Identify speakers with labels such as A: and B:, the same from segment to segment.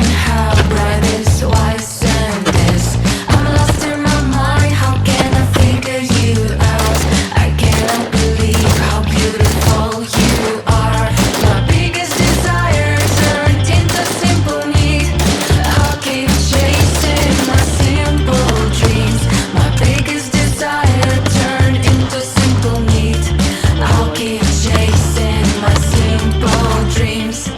A: chasing? How bright is why send this? I'm lost in my mind, how can I figure you out? I cannot believe how beautiful you are. My biggest desire turned into simple need. I'll keep chasing my simple dreams. My biggest desire turned into simple need. I'll keep chasing my simple dreams.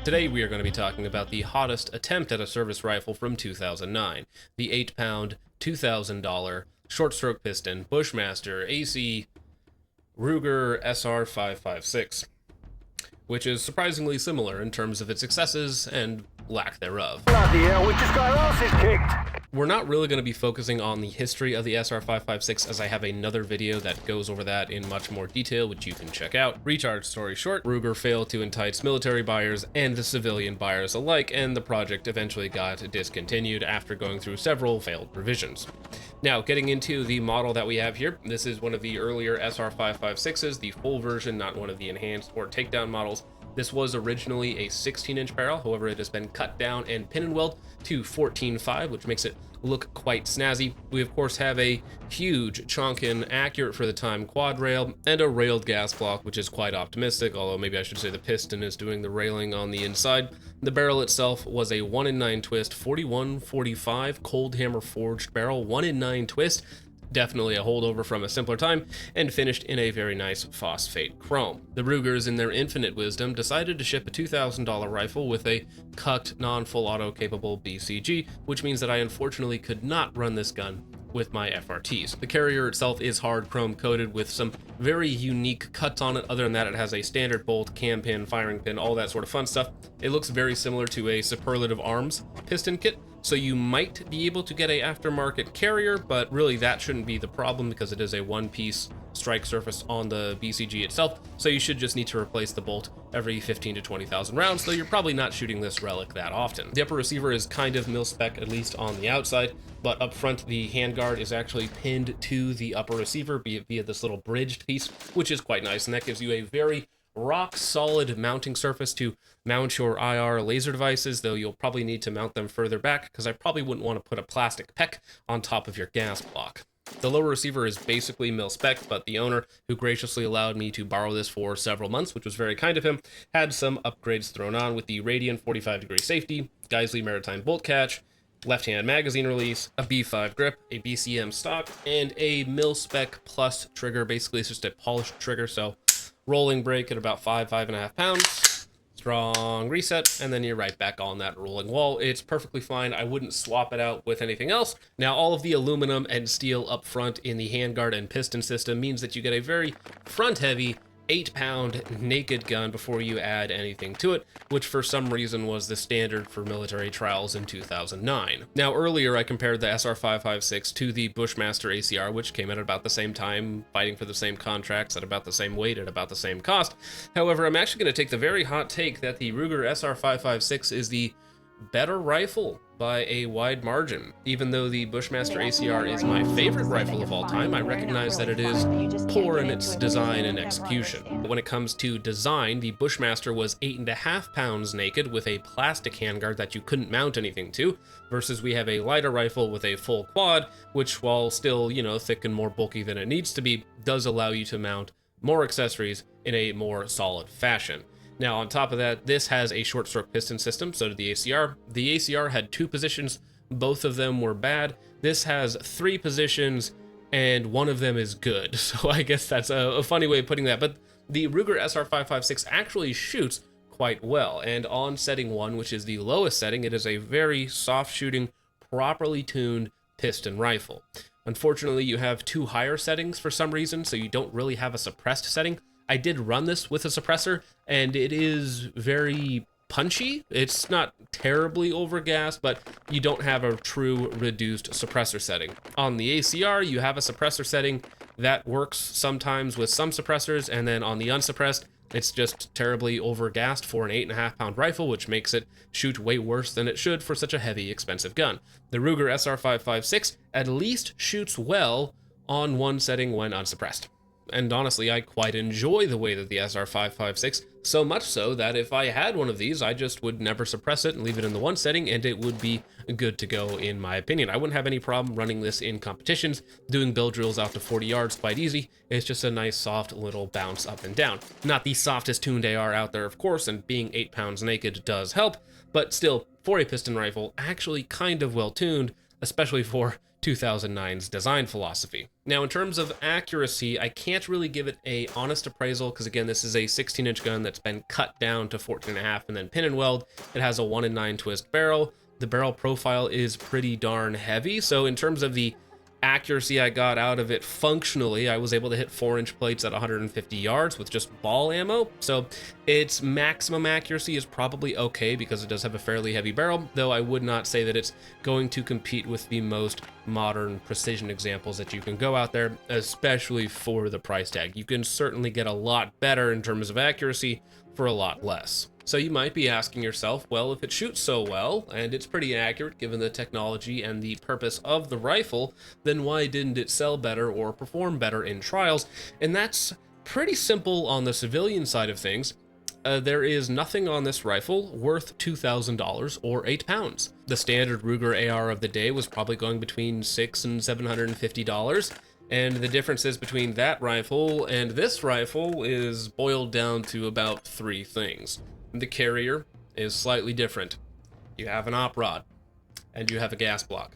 B: Today we are going to be talking about the hottest attempt at a service rifle from 2009, the 8-pound, $2,000 short-stroke piston Bushmaster AC Ruger SR-556, which is surprisingly similar in terms of its successes and lack thereof.
C: Bloody hell, we just got our asses kicked!
B: We're not really going to be focusing on the history of the SR-556, as I have another video that goes over that in much more detail, which you can check out. Recharge story short, Ruger failed to entice military buyers and the civilian buyers alike, and the project eventually got discontinued after going through several failed revisions. Now, getting into the model that we have here, this is one of the earlier SR-556s, the full version, not one of the enhanced or takedown models. This was originally a 16-inch barrel, however it has been cut down and pin and weld to 14.5, which makes it look quite snazzy. We of course have a huge chonkin, accurate for the time quad rail, and a railed gas block, which is quite optimistic, although maybe I should say the piston is doing the railing on the inside. The barrel itself was a 1-in-9 twist, 41-45 cold hammer forged barrel, 1-in-9 twist. Definitely a holdover from a simpler time, and finished in a very nice phosphate chrome. The Rugers, in their infinite wisdom, decided to ship a $2,000 rifle with a cucked, non-full auto capable BCG, which means that I unfortunately could not run this gun with my FRTs. The carrier itself is hard chrome coated with some very unique cuts on it. Other than that, it has a standard bolt, cam pin, firing pin, all that sort of fun stuff. It looks very similar to a Superlative Arms piston kit, so you might be able to get a aftermarket carrier, but really that shouldn't be the problem because it is a one-piece strike surface on the BCG itself, so you should just need to replace the bolt every 15 to 20,000 rounds, though you're probably not shooting this relic that often. The upper receiver is kind of mil-spec, at least on the outside, but up front the handguard is actually pinned to the upper receiver via this little bridged piece, which is quite nice, and that gives you a very rock solid mounting surface to mount your IR laser devices, though you'll probably need to mount them further back because I probably wouldn't want to put a plastic PEC on top of your gas block. The lower receiver is basically mil-spec, but the owner, who graciously allowed me to borrow this for several months, which was very kind of him, had some upgrades thrown on with the Radian 45-degree safety, Geisley Maritime bolt catch, left-hand magazine release, a B5 grip, a BCM stock, and a mil-spec plus trigger. Basically, it's just a polished trigger, so rolling brake at about 5.5 pounds, strong reset, and then you're right back on that rolling wall. It's perfectly fine. I wouldn't swap it out with anything else. Now, all of the aluminum and steel up front in the handguard and piston system means that you get a very front-heavy 8-pound naked gun before you add anything to it, which for some reason was the standard for military trials in 2009. Now, earlier I compared the SR-556 to the Bushmaster ACR, which came at about the same time, fighting for the same contracts at about the same weight at about the same cost. However, I'm actually going to take the very hot take that the Ruger SR-556 is the better rifle by a wide margin. Even though the Bushmaster ACR is my favorite rifle of all time, I recognize that it is poor in its design and execution. But when it comes to design, the Bushmaster was 8.5 pounds naked with a plastic handguard that you couldn't mount anything to, versus we have a lighter rifle with a full quad, which while still, thick and more bulky than it needs to be, does allow you to mount more accessories in a more solid fashion. Now, on top of that, this has a short stroke piston system, so did the ACR. The ACR had 2 positions, both of them were bad. This has 3 positions, and one of them is good, so I guess that's a funny way of putting that. But the Ruger SR-556 actually shoots quite well, and on setting 1, which is the lowest setting, it is a very soft shooting, properly tuned piston rifle. Unfortunately, you have 2 higher settings for some reason, so you don't really have a suppressed setting. I did run this with a suppressor, and it is very punchy. It's not terribly overgassed, but you don't have a true reduced suppressor setting. On the ACR, you have a suppressor setting that works sometimes with some suppressors, and then on the unsuppressed, it's just terribly overgassed for an 8.5 pound rifle, which makes it shoot way worse than it should for such a heavy, expensive gun. The Ruger SR-556 at least shoots well on one setting when unsuppressed. And honestly, I quite enjoy the way that the SR-556, so much so that if I had one of these, I just would never suppress it and leave it in the one setting, and it would be good to go in my opinion. I wouldn't have any problem running this in competitions, doing build drills out to 40 yards quite easy. It's just a nice soft little bounce up and down. Not the softest tuned AR out there, of course, and being 8 pounds naked does help, but still, for a piston rifle, actually kind of well tuned, especially for 2009's design philosophy. Now, in terms of accuracy, I can't really give it a honest appraisal because, again, this is a 16-inch gun that's been cut down to 14.5 and then pin and weld. It has a 1 in 9 twist barrel. The barrel profile is pretty darn heavy, so in terms of the accuracy I got out of it functionally, I was able to hit 4-inch plates at 150 yards with just ball ammo, so its maximum accuracy is probably okay because it does have a fairly heavy barrel, though I would not say that it's going to compete with the most modern precision examples that you can go out there, especially for the price tag. You can certainly get a lot better in terms of accuracy for a lot less. So you might be asking yourself, well, if it shoots so well, and it's pretty accurate given the technology and the purpose of the rifle, then why didn't it sell better or perform better in trials? And that's pretty simple on the civilian side of things. There is nothing on this rifle worth $2,000 or 8 pounds. The standard Ruger AR of the day was probably going between $600 and $750. And the differences between that rifle and this rifle is boiled down to about 3 things. The carrier is slightly different. You have an op rod, and you have a gas block.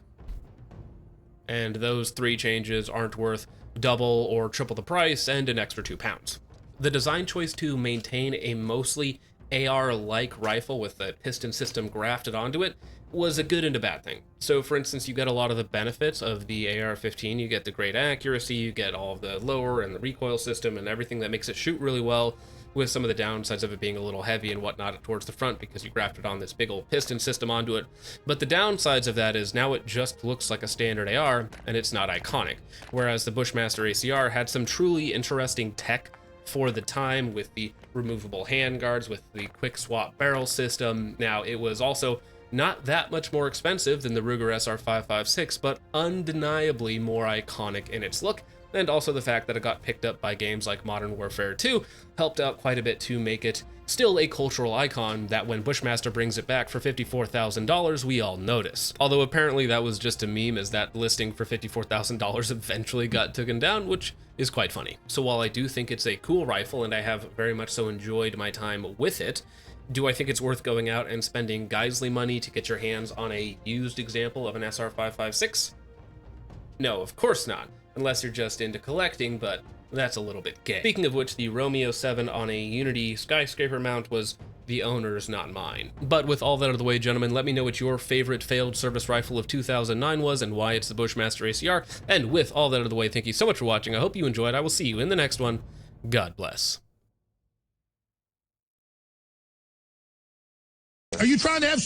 B: And those 3 changes aren't worth double or triple the price and an extra 2 pounds. The design choice to maintain a mostly AR-like rifle with a piston system grafted onto it was a good and a bad thing. So for instance, you get a lot of the benefits of the AR-15. You get the great accuracy, you get all of the lower and the recoil system and everything that makes it shoot really well, with some of the downsides of it being a little heavy and whatnot towards the front because you grafted on this big old piston system onto it. But the downsides of that is now it just looks like a standard AR and it's not iconic. Whereas the Bushmaster ACR had some truly interesting tech for the time with the removable handguards, with the quick swap barrel system. Now, it was also not that much more expensive than the Ruger SR-556, but undeniably more iconic in its look, and also the fact that it got picked up by games like Modern Warfare 2 helped out quite a bit to make it still a cultural icon that when Bushmaster brings it back for $54,000, we all notice. Although apparently that was just a meme, as that listing for $54,000 eventually got taken down, which is quite funny. So while I do think it's a cool rifle and I have very much so enjoyed my time with it, do I think it's worth going out and spending geyserly money to get your hands on a used example of an SR-556? No, of course not, unless you're just into collecting, but that's a little bit gay. Speaking of which, the Romeo 7 on a Unity skyscraper mount was the owner's, not mine. But with all that out of the way, gentlemen, let me know what your favorite failed service rifle of 2009 was and why it's the Bushmaster ACR. And with all that out of the way, thank you so much for watching. I hope you enjoyed. I will see you in the next one. God bless.
D: Are you trying to have